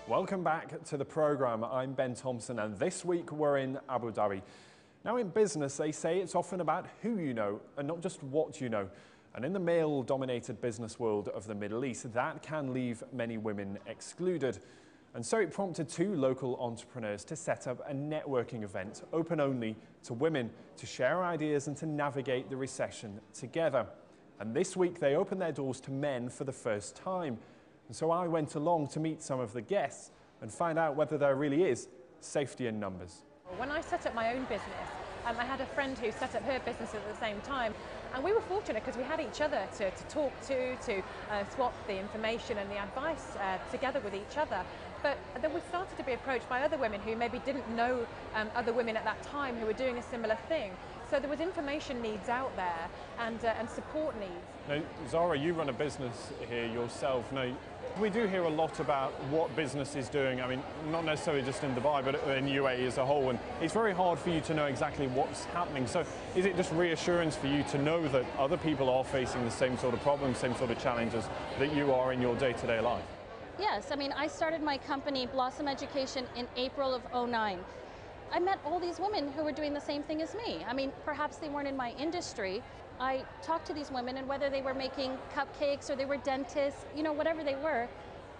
Welcome back to the programme. I'm Ben Thompson, and this week we're in Abu Dhabi. Now, in business, they say it's often about who you know and not just what you know. And in the male-dominated business world of the Middle East, that can leave many women excluded. And so it prompted two local entrepreneurs to set up a networking event open only to women to share ideas and to navigate the recession together. And this week they opened their doors to men for the first time. And so I went along to meet some of the guests and find out whether there really is safety in numbers. When I set up my own business, I had a friend who set up her business at the same time, and we were fortunate because we had each other to talk to swap the information and the advice together with each other. But then we started to be approached by other women who maybe didn't know other women at that time who were doing a similar thing. So there was information needs out there and support needs. Now, Zahar, you run a business here yourself. Now, we do hear a lot about what business is doing. I mean, not necessarily just in Dubai, but in UAE as a whole. And it's very hard for you to know exactly what's happening. So is it just reassurance for you to know that other people are facing the same sort of problems, same sort of challenges that you are in your day-to-day life? Yes, I mean, I started my company, Blossom Education, in April of '09. I met all these women who were doing the same thing as me. I mean, perhaps they weren't in my industry. I talked to these women, and whether they were making cupcakes or they were dentists, you know, whatever they were,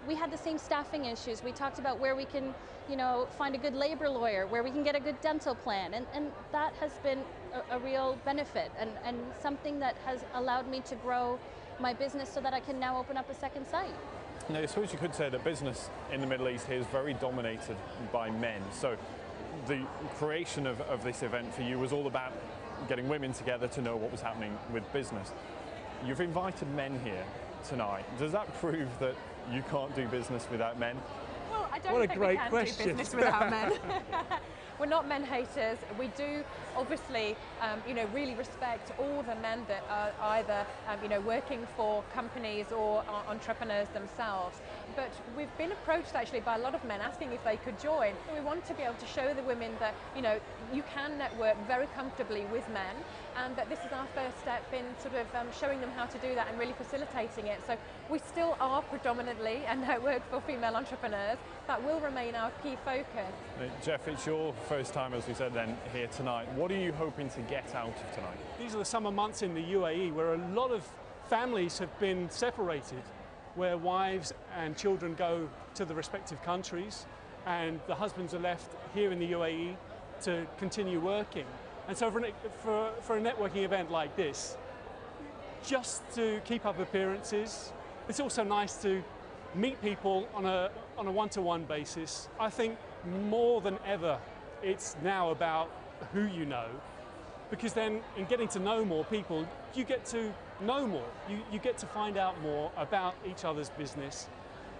we had the same staffing issues. We talked about where we can, you know, find a good labor lawyer, where we can get a good dental plan. And that has been a real benefit and something that has allowed me to grow my business so that I can now open up a second site. Now, I suppose you could say that business in the Middle East here is very dominated by men. So the creation of this event for you was all about getting women together to know what was happening with business. You've invited men here tonight. Does that prove that you can't do business without men? Well, I don't think we can do business without men. We're not men haters. We do obviously, you know, really respect all the men that are either, you know, working for companies or are entrepreneurs themselves. But we've been approached actually by a lot of men asking if they could join. We want to be able to show the women that, you know, you can network very comfortably with men, and that this is our first step in sort of showing them how to do that and really facilitating it. So we still are predominantly a network for female entrepreneurs. That will remain our key focus. Jeff, it's your first time, as we said then, here tonight. What are you hoping to get out of tonight? These are the summer months in the UAE where a lot of families have been separated, where wives and children go to the respective countries and the husbands are left here in the UAE to continue working. And so for a networking event like this, just to keep up appearances, it's also nice to meet people on a one-to-one basis. I think more than ever, it's now about who you know, because then in getting to know more people, you get to know more. You get to find out more about each other's business.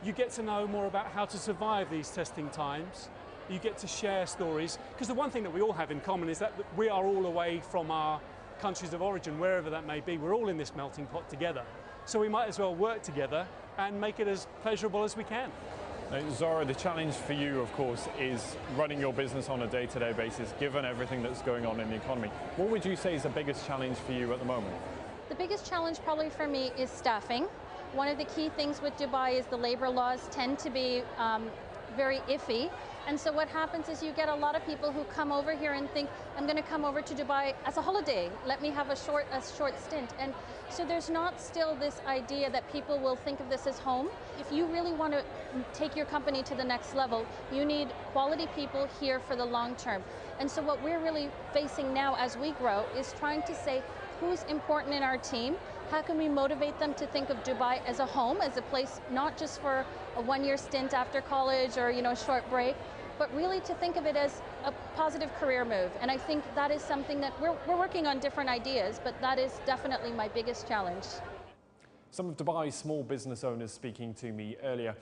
You get to know more about how to survive these testing times. You get to share stories, because the one thing that we all have in common is that we are all away from our countries of origin, wherever that may be. We're all in this melting pot together. So we might as well work together and make it as pleasurable as we can. Now, Zahar, the challenge for you, of course, is running your business on a day-to-day basis, given everything that's going on in the economy. What would you say is the biggest challenge for you at the moment? The biggest challenge probably for me is staffing. One of the key things with Dubai is the labor laws tend to be very iffy. And so what happens is you get a lot of people who come over here and think, I'm going to come over to Dubai as a holiday. Let me have a short stint. And so there's not still this idea that people will think of this as home. If you really want to take your company to the next level, you need quality people here for the long term. And so what we're really facing now as we grow is trying to say who's important in our team. How can we motivate them to think of Dubai as a home, as a place not just for a one-year stint after college or, you know, short break, but really to think of it as a positive career move. And I think that is something that we're working on different ideas, but that is definitely my biggest challenge. Some of Dubai's small business owners speaking to me earlier.